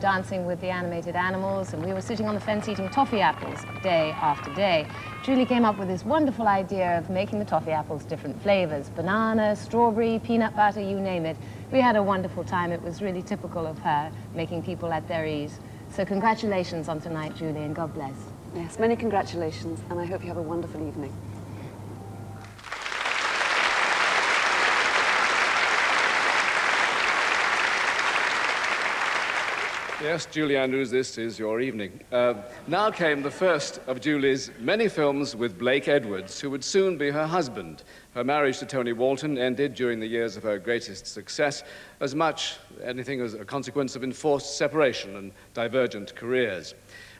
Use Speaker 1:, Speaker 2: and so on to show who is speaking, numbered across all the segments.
Speaker 1: dancing with the animated animals, and we were sitting on the fence eating toffee apples day after day. Julie came up with this wonderful idea of making the toffee apples different flavors: banana, strawberry, peanut butter, you name it. We had a wonderful time. It was really typical of her, making people at their ease. So congratulations on tonight, Julie, and God bless.
Speaker 2: Yes, many congratulations, and I hope you have a wonderful evening.
Speaker 3: Yes, Julie Andrews, this is your evening. Now came the first of Julie's many films with Blake Edwards, who would soon be her husband. Her marriage to Tony Walton ended during the years of her greatest success, as much anything as a consequence of enforced separation and divergent careers.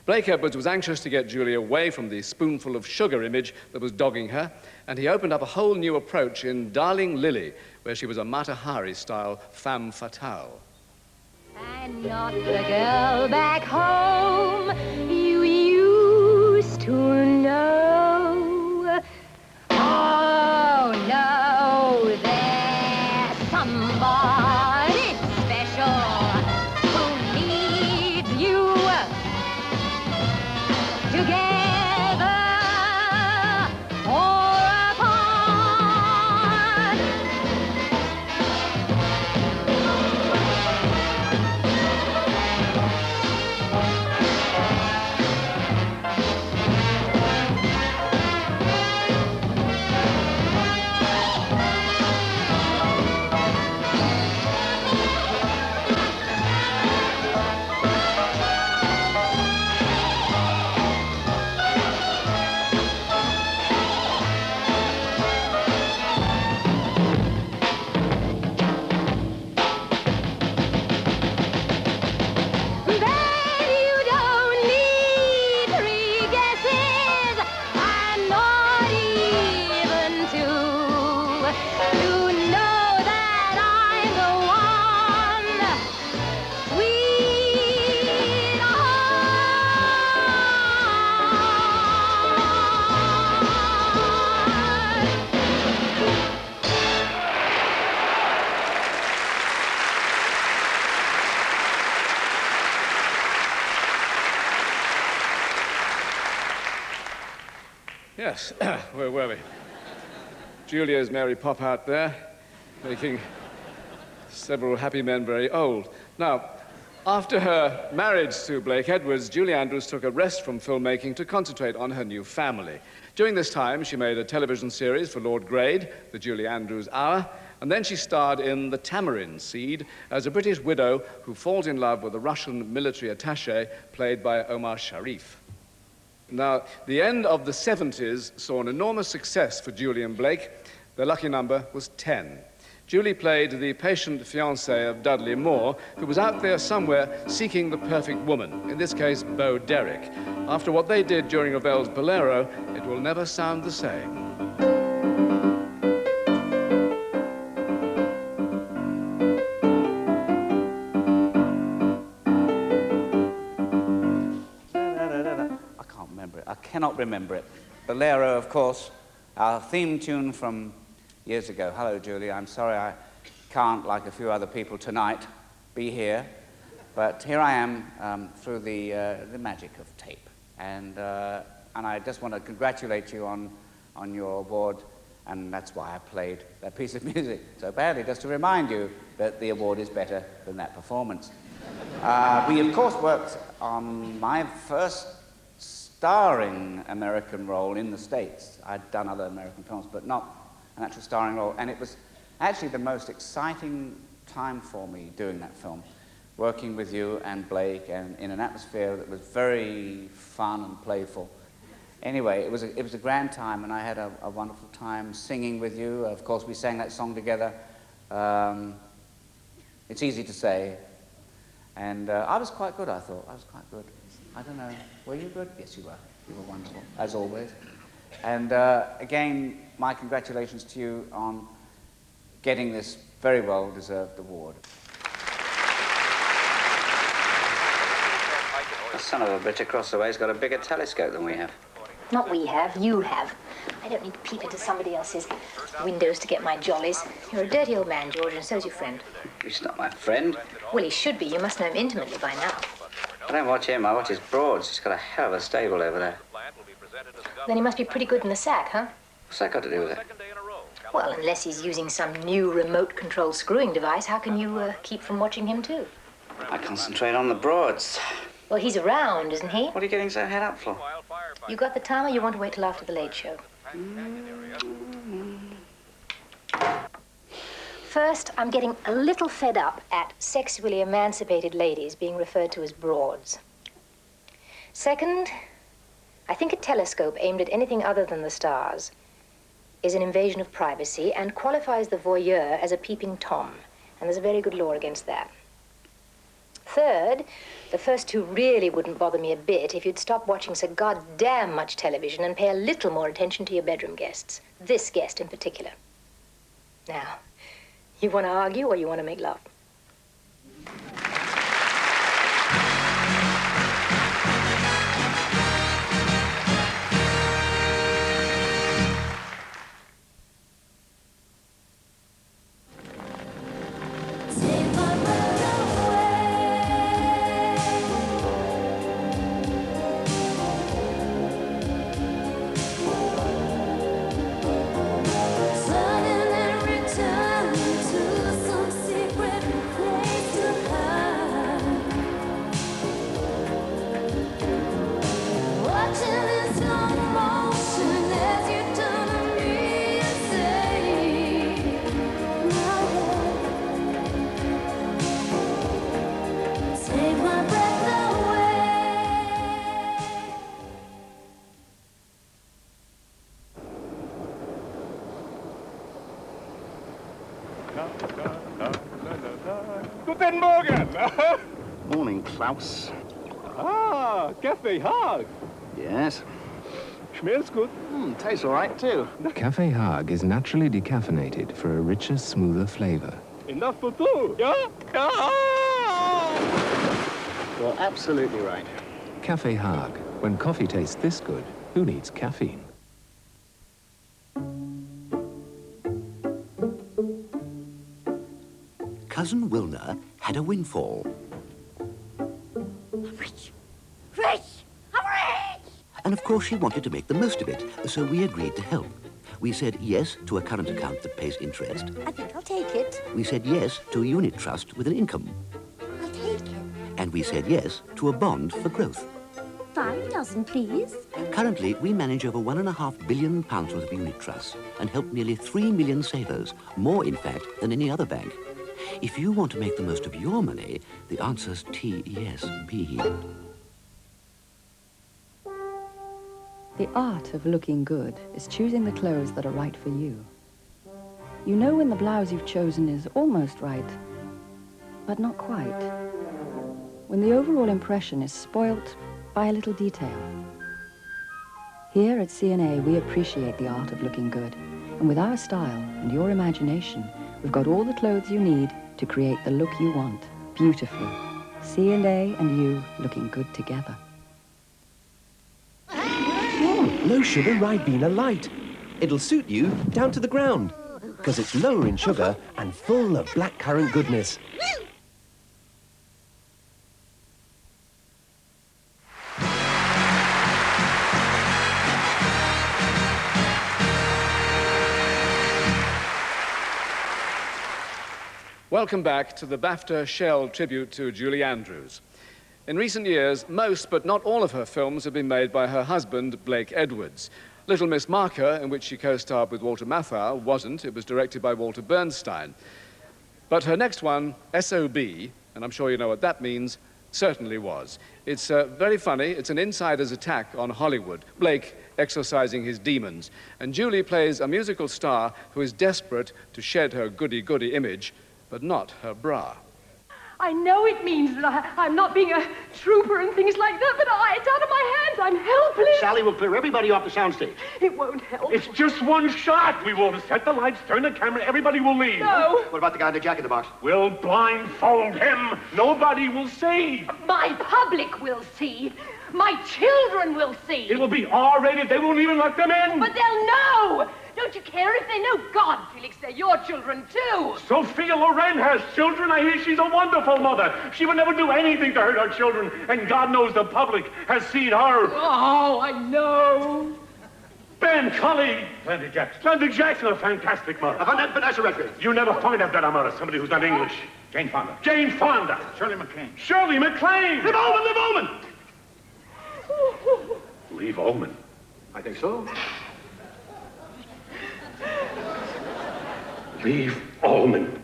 Speaker 3: Blake Edwards was anxious to get Julie away from the spoonful of sugar image that was dogging her, and he opened up a whole new approach in Darling Lily, where she was a Mata Hari-style femme fatale.
Speaker 4: I'm not the girl back home you used to know. Oh, no, there's somebody special who needs you together or apart.
Speaker 3: Yes, where were we? Julia's Mary Pop out there, making several happy men very old. Now, after her marriage to Blake Edwards, Julie Andrews took a rest from filmmaking to concentrate on her new family. During this time, she made a television series for Lord Grade, The Julie Andrews Hour, and then she starred in The Tamarind Seed as a British widow who falls in love with a Russian military attaché played by Omar Sharif. Now, the end of the 70s saw an enormous success for Julie and Blake. Their lucky number was 10. Julie played the patient fiancée of Dudley Moore, who was out there somewhere seeking the perfect woman, in this case, Bo Derek. After what they did during Ravel's Bolero, it will never sound the same.
Speaker 5: I cannot remember it. Bolero, of course, our theme tune from years ago. Hello, Julie. I'm sorry I can't, like a few other people tonight, be here. But here I am through the magic of tape. And I just want to congratulate you on your award. And that's why I played that piece of music so badly, just to remind you that the award is better than that performance. We, of course, worked on my first starring American role in the States. I'd done other American films, but not an actual starring role. And it was actually the most exciting time for me doing that film, working with you and Blake, and in an atmosphere that was very fun and playful. Anyway, it was a grand time, and I had a wonderful time singing with you. Of course, we sang that song together. It's easy to say. And I was quite good, I thought. I was quite good. I don't know. Were you good? Yes, you were. You were wonderful, as always. And again, my congratulations to you on getting this very well-deserved award.
Speaker 6: The son of a bitch across the way has got a bigger telescope than we have. Not we have, you have. I don't need to peep into somebody else's windows to get my jollies. You're a dirty old man, George, and so's your friend.
Speaker 5: He's not my friend.
Speaker 6: Well, he should be. You must know him intimately by now.
Speaker 5: I don't watch him, I watch his broads. He's got a hell of a stable over there.
Speaker 6: Then he must be pretty good in the sack, huh?
Speaker 5: What's that got to do with it?
Speaker 6: Well, unless he's using some new remote-controlled screwing device, how can you keep from watching him, too?
Speaker 5: I concentrate on the broads.
Speaker 6: Well, he's around, isn't he?
Speaker 5: What are you getting so head up for?
Speaker 6: You got the time, or you want to wait till after the Late Show? First, I'm getting a little fed up at sexually emancipated ladies being referred to as broads. Second, I think a telescope aimed at anything other than the stars is an invasion of privacy and qualifies the voyeur as a peeping Tom. And there's a very good law against that. Third, the first two really wouldn't bother me a bit if you'd stop watching so goddamn much television and pay a little more attention to your bedroom guests. This guest in particular. Now, you want to argue or you want to make love?
Speaker 3: Guten Morgen!
Speaker 7: Morning, Klaus.
Speaker 3: Ah, Café Haag.
Speaker 7: Yes.
Speaker 3: Smells good.
Speaker 7: Tastes all right, too.
Speaker 8: Café Haag is naturally decaffeinated for a richer, smoother flavor.
Speaker 3: Enough for two, yeah?
Speaker 7: You're absolutely right.
Speaker 8: Café Haag. When coffee tastes this good, who needs caffeine?
Speaker 9: Cousin Wilna had a windfall.
Speaker 4: Rich! Rich! I'm rich!
Speaker 9: And of course she wanted to make the most of it, so we agreed to help. We said yes to a current account that pays interest.
Speaker 4: I think I'll take it.
Speaker 9: We said yes to a unit trust with an income.
Speaker 4: I'll take it.
Speaker 9: And we said yes to a bond for growth.
Speaker 4: 5 dozen, please.
Speaker 9: Currently, we manage over £1.5 billion worth of unit trusts and help nearly 3 million savers, more, in fact, than any other bank. If you want to make the most of your money, the answer's TESB.
Speaker 10: The art of looking good is choosing the clothes that are right for you. You know when the blouse you've chosen is almost right, but not quite. When the overall impression is spoilt by a little detail. Here at C&A, we appreciate the art of looking good. And with our style and your imagination, we've got all the clothes you need to create the look you want, beautifully. C&A and you looking good together.
Speaker 11: Oh, low sugar Ribena Light. It'll suit you down to the ground, because it's lower in sugar and full of blackcurrant goodness.
Speaker 3: Welcome back to the BAFTA Shell tribute to Julie Andrews. In recent years, most but not all of her films have been made by her husband, Blake Edwards. Little Miss Marker, in which she co-starred with Walter Matthau, wasn't. It was directed by Walter Bernstein. But her next one, SOB, and I'm sure you know what that means, certainly was. It's very funny. It's an insider's attack on Hollywood, Blake exorcising his demons. And Julie plays a musical star who is desperate to shed her goody-goody image, but not her bra.
Speaker 12: I know it means that I'm not being a trooper and things like that, but it's out of my hands. I'm helpless.
Speaker 7: Sally will clear everybody off the soundstage.
Speaker 12: It won't help.
Speaker 13: It's just one shot. We will set the lights, turn the camera, everybody will leave.
Speaker 12: No.
Speaker 7: What about the guy in the Jack in the Box?
Speaker 13: We'll blindfold him. Nobody will see.
Speaker 12: My public will see. My children will see.
Speaker 13: It will be R-rated. They won't even let them in.
Speaker 12: But they'll know. Don't you care if they know? God, Felix, they're your children, too.
Speaker 13: Sophia Loren has children. I hear she's a wonderful mother. She would never do anything to hurt her children. And God knows the public has seen her.
Speaker 12: Oh, I know.
Speaker 13: Ben Cully. Landon Jackson, a fantastic mother.
Speaker 7: Vanessa Redgrave.
Speaker 13: You never find a better mother, somebody who's not English.
Speaker 7: Jane Fonda.
Speaker 13: Jane Fonda.
Speaker 7: Shirley MacLaine.
Speaker 13: Shirley MacLaine.
Speaker 7: Liv Ullman, Liv Ullman.
Speaker 13: Liv Ullman.
Speaker 7: I think so.
Speaker 13: Liv Ullman.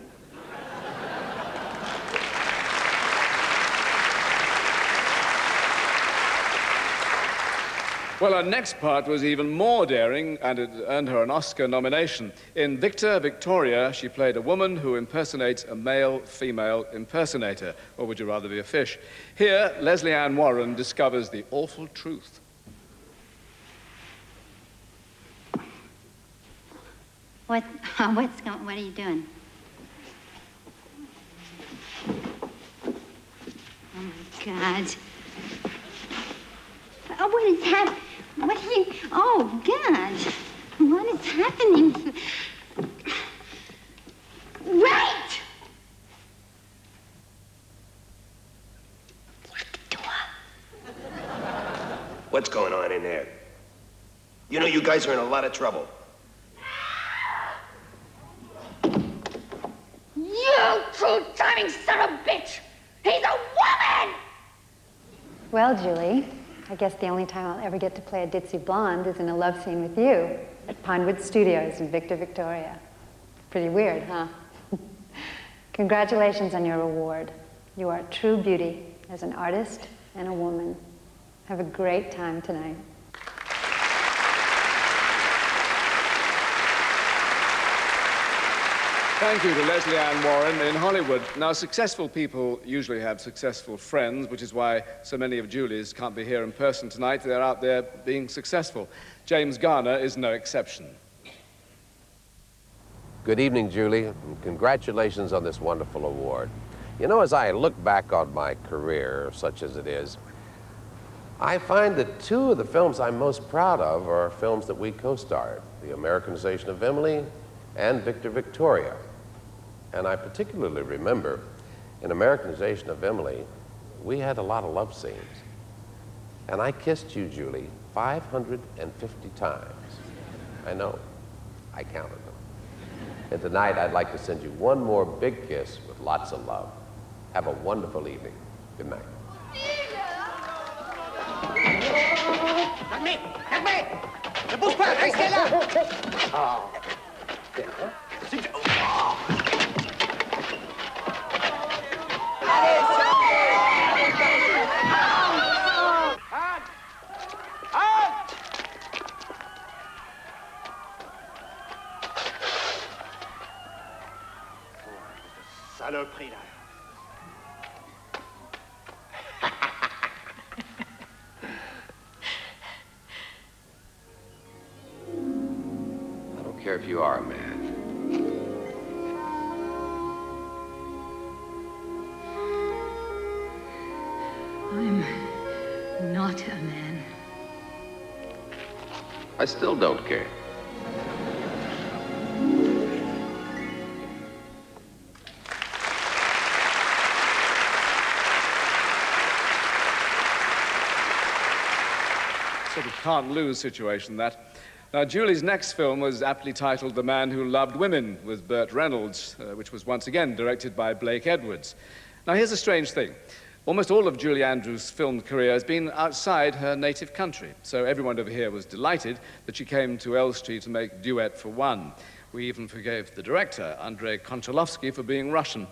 Speaker 3: Well, her next part was even more daring, and it earned her an Oscar nomination. In Victor, Victoria, she played a woman who impersonates a male-female impersonator. Or would you rather be a fish? Here, Leslie Ann Warren discovers the awful truth.
Speaker 14: What are you doing? Oh, my God. Oh, what is happening? What are you... Oh, God. What is happening? Wait!
Speaker 15: What's going on in there? You know you guys are in a lot of trouble.
Speaker 4: You two-timing son of a bitch! He's a woman!
Speaker 16: Well, Julie, I guess the only time I'll ever get to play a ditzy blonde is in a love scene with you at Pinewood Studios in Victor, Victoria. Pretty weird, huh? Congratulations on your award. You are a true beauty as an artist and a woman. Have a great time tonight.
Speaker 3: Thank you to Leslie Ann Warren in Hollywood. Now, successful people usually have successful friends, which is why so many of Julie's can't be here in person tonight. They're out there being successful. James Garner is no exception.
Speaker 17: Good evening, Julie, and congratulations on this wonderful award. You know, as I look back on my career, such as it is, I find that two of the films I'm most proud of are films that we co-starred, The Americanization of Emily and Victor, Victoria. And I particularly remember in Americanization of Emily, we had a lot of love scenes. And I kissed you, Julie, 550 times. I know, I counted them. And tonight I'd like to send you one more big kiss with lots of love. Have a wonderful evening. Good night.
Speaker 18: Not me! Not me! Ne bouge pas! Restez là!
Speaker 7: Oh.
Speaker 18: Saloperie, là.
Speaker 17: I don't care if you are a man.
Speaker 12: I'm not a man.
Speaker 17: I still don't care.
Speaker 3: Sort of can't-lose situation, that. Now, Julie's next film was aptly titled The Man Who Loved Women, with Burt Reynolds, which was once again directed by Blake Edwards. Now, here's a strange thing. Almost all of Julie Andrews' film career has been outside her native country, so everyone over here was delighted that she came to Elstree to make Duet for One. We even forgave the director, Andrei Konchalovsky, for being Russian.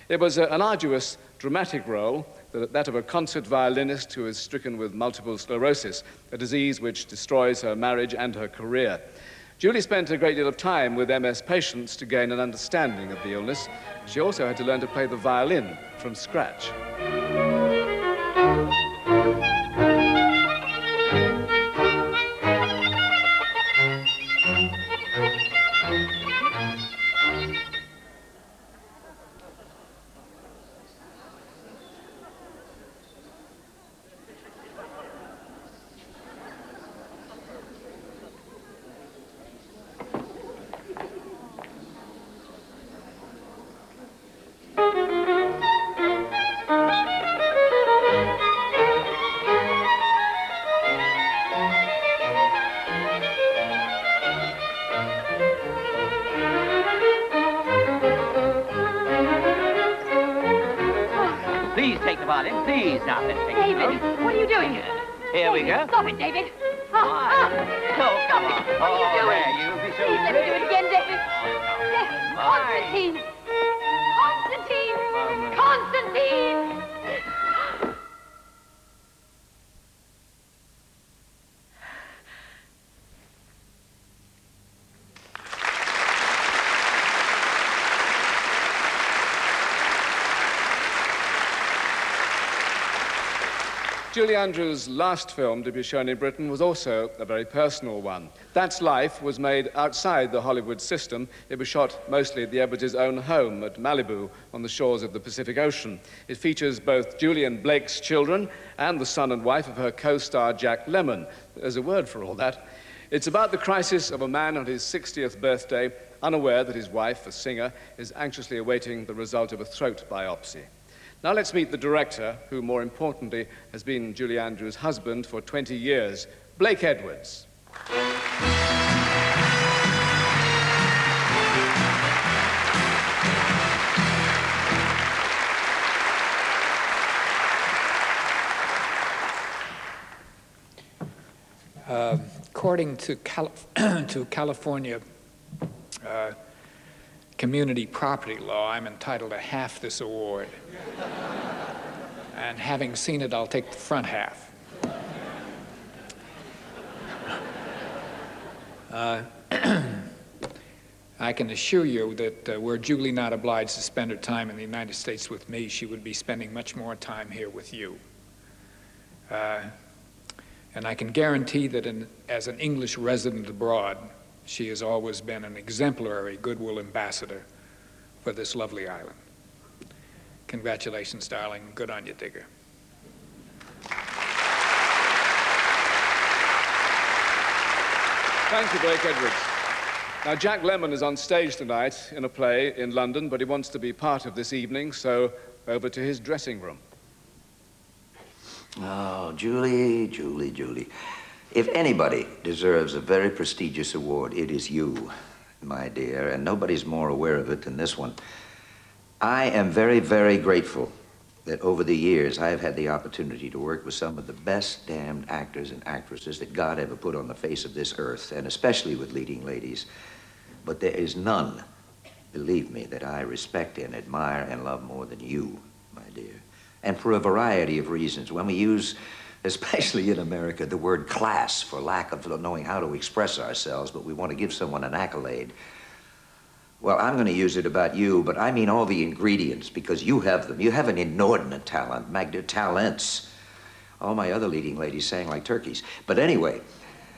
Speaker 3: It was an arduous, dramatic role, that of a concert violinist who is stricken with multiple sclerosis, a disease which destroys her marriage and her career. Julie spent a great deal of time with MS patients to gain an understanding of the illness. She also had to learn to play the violin from scratch.
Speaker 18: Please take the violin, please. Now, let's take it.
Speaker 12: David, what are you doing?
Speaker 18: Here we go.
Speaker 12: Stop it, David.
Speaker 18: Oh, come on. Oh, there, you be so
Speaker 12: Please let me do it again, David. Constantine! Constantine! Constantine!
Speaker 3: Julie Andrews' last film to be shown in Britain was also a very personal one. That's Life was made outside the Hollywood system. It was shot mostly at the Edwards' own home at Malibu on the shores of the Pacific Ocean. It features both Julie and Blake's children and the son and wife of her co-star Jack Lemmon. There's a word for all that. It's about the crisis of a man on his 60th birthday, unaware that his wife, a singer, is anxiously awaiting the result of a throat biopsy. Now let's meet the director, who, more importantly, has been Julie Andrews' husband for 20 years, Blake Edwards.
Speaker 19: According to California community property law, I'm entitled to half this award. And having seen it, I'll take the front half. I can assure you that were Julie not obliged to spend her time in the United States with me, she would be spending much more time here with you. And I can guarantee that as an English resident abroad, she has always been an exemplary goodwill ambassador for this lovely island. Congratulations, darling. Good on you, Digger.
Speaker 3: Thank you, Blake Edwards. Now, Jack Lemmon is on stage tonight in a play in London, but he wants to be part of this evening, so over to his dressing room.
Speaker 20: Oh, Julie, Julie, Julie. If anybody deserves a very prestigious award, it is you, my dear, and nobody's more aware of it than this one. I am very, very grateful that over the years I have had the opportunity to work with some of the best damned actors and actresses that God ever put on the face of this earth, and especially with leading ladies. But there is none, believe me, that I respect and admire and love more than you, my dear. And for a variety of reasons. When we use, especially in America, the word class for lack of knowing how to express ourselves, but we want to give someone an accolade. Well, I'm going to use it about you, but I mean all the ingredients, because you have them. You have an inordinate talent, talents. All my other leading ladies sang like turkeys. But anyway,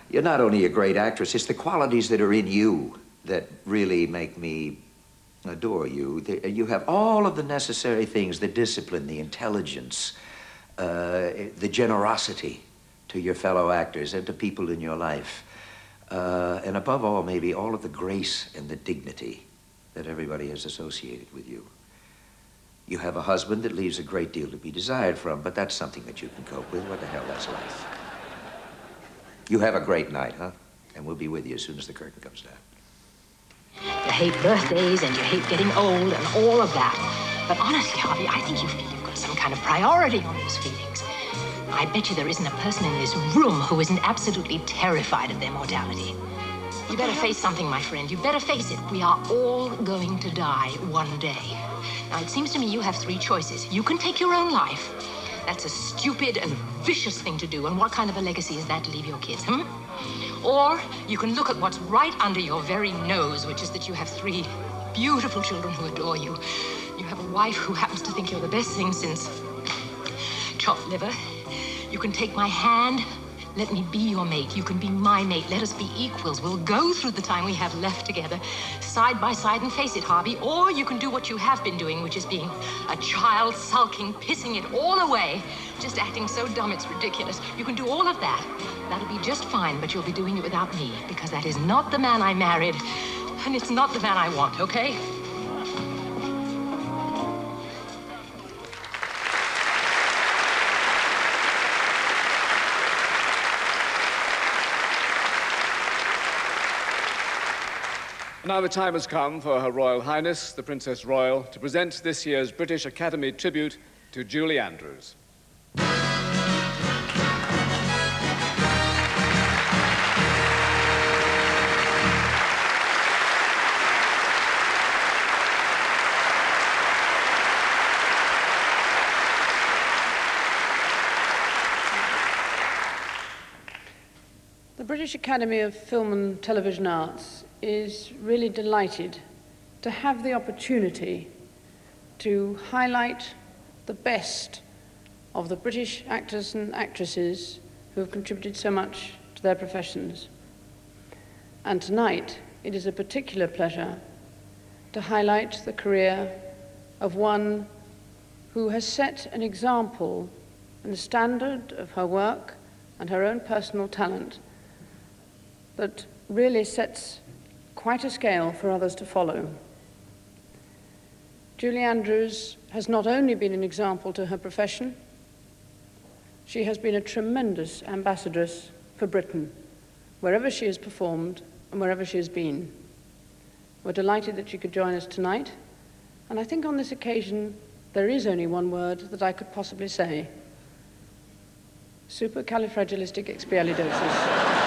Speaker 20: you're not only a great actress, it's the qualities that are in you that really make me adore you. You have all of the necessary things, the discipline, the intelligence, the generosity to your fellow actors and to people in your life. And above all, maybe all of the grace and the dignity that everybody has associated with you. You have a husband that leaves a great deal to be desired from, but that's something that you can cope with. What the hell, that's life. You have a great night, huh? And we'll be with you as soon as the curtain comes down.
Speaker 6: You hate birthdays and you hate getting old and all of that. But honestly, Harvey, I think you feel you've got some kind of priority on those feelings. I bet you there isn't a person in this room who isn't absolutely terrified of their mortality. You better face something, my friend. You better face it. We are all going to die one day. Now, it seems to me you have three choices. You can take your own life.
Speaker 21: That's a stupid and vicious thing to do. And what kind of a legacy is that to leave your kids, Or you can look at what's right under your very nose, which is that you have 3 beautiful children who adore you. You have a wife who happens to think you're the best thing since chopped liver. You can take my hand. Let me be your mate. You can be my mate. Let us be equals. We'll go through the time we have left together, side by side, and face it, Harvey. Or you can do what you have been doing, which is being a child, sulking, pissing it all away, just acting so dumb it's ridiculous. You can do all of that. That'll be just fine, but you'll be doing it without me, because that is not the man I married, and it's not the man I want, okay?
Speaker 3: Now the time has come for Her Royal Highness, the Princess Royal, to present this year's British Academy tribute to Julie Andrews.
Speaker 22: The British Academy of Film and Television Arts is really delighted to have the opportunity to highlight the best of the British actors and actresses who have contributed so much to their professions. And tonight, it is a particular pleasure to highlight the career of one who has set an example and the standard of her work and her own personal talent that really sets quite a scale for others to follow. Julie Andrews has not only been an example to her profession, she has been a tremendous ambassadress for Britain, wherever she has performed and wherever she has been. We're delighted that she could join us tonight, and I think on this occasion there is only one word that I could possibly say: supercalifragilisticexpialidocious.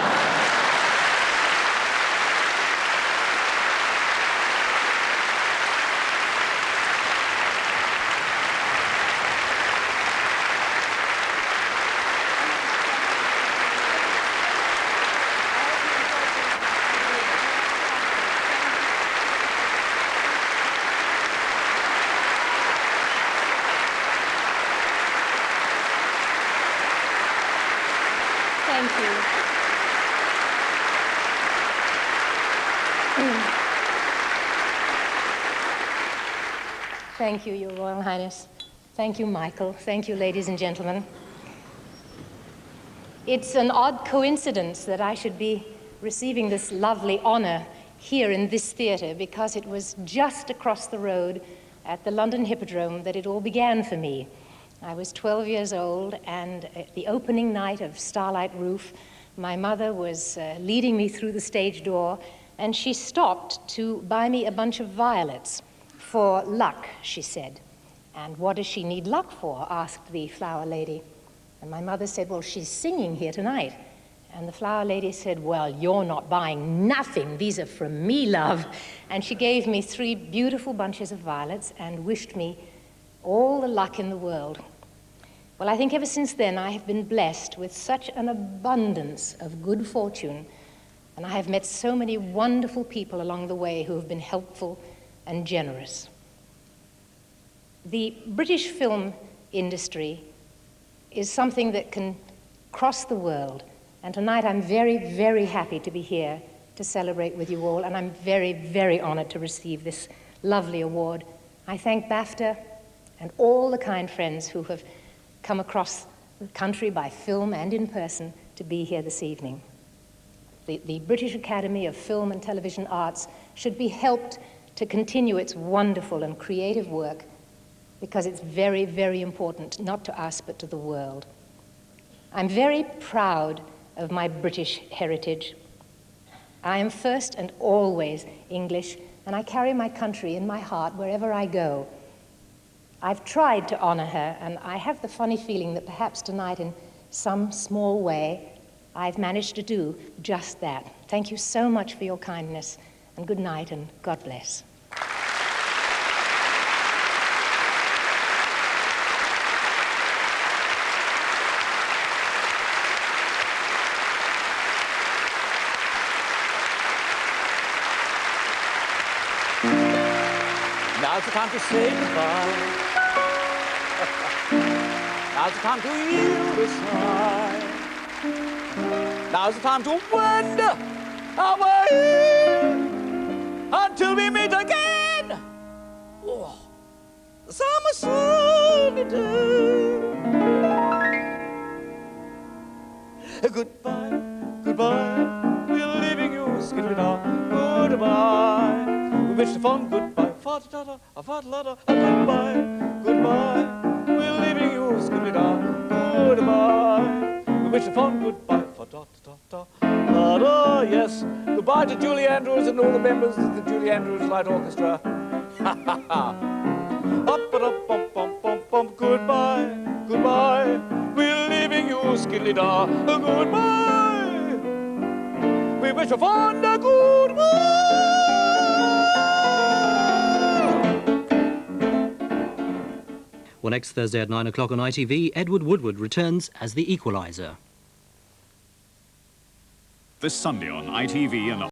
Speaker 1: Thank you. Thank you, Your Royal Highness. Thank you, Michael. Thank you, ladies and gentlemen. It's an odd coincidence that I should be receiving this lovely honor here in this theater, because it was just across the road at the London Hippodrome that it all began for me. I was 12 years old, and at the opening night of Starlight Roof, my mother was leading me through the stage door, and she stopped to buy me a bunch of violets. For luck, she said. And what does she need luck for? Asked the flower lady. And my mother said, well, she's singing here tonight. And the flower lady said, well, you're not buying nothing. These are from me, love. And she gave me 3 beautiful bunches of violets and wished me all the luck in the world. Well, I think ever since then I have been blessed with such an abundance of good fortune, and I have met so many wonderful people along the way who have been helpful and generous. The British film industry is something that can cross the world, and tonight I'm very, very happy to be here to celebrate with you all, and I'm very, very honored to receive this lovely award. I thank BAFTA and all the kind friends who have come across the country by film and in person to be here this evening. The British Academy of Film and Television Arts should be helped to continue its wonderful and creative work, because it's very, very important, not to us, but to the world. I'm very proud of my British heritage. I am first and always English, and I carry my country in my heart wherever I go. I've tried to honor her, and I have the funny feeling that perhaps tonight, in some small way, I've managed to do just that. Thank you so much for your kindness, and good night, and God bless.
Speaker 2: Now's the time to say goodbye. Now's the time to yield a sigh. Now's the time to wonder our way until we meet again. Oh, summer sunny day. Goodbye, goodbye. We're leaving you, skidda. Goodbye. We wish the fun goodbye. Fa-da-da-da, fa-da-da-da. Goodbye, goodbye. We're leaving you, skidda. Goodbye. We wish the fun goodbye. Fa-da-da-da. Da-da, yes. Goodbye to Julie Andrews and all the members of the Julie Andrews Light Orchestra. Ha ha ha. Up-a-da-bum-bum-bum-bum. Goodbye, goodbye. We're leaving you, skidda. Goodbye. We wish you fun a goodbye.
Speaker 5: Well, next Thursday at 9 o'clock on ITV, Edward Woodward returns as the Equalizer.
Speaker 23: This Sunday on ITV and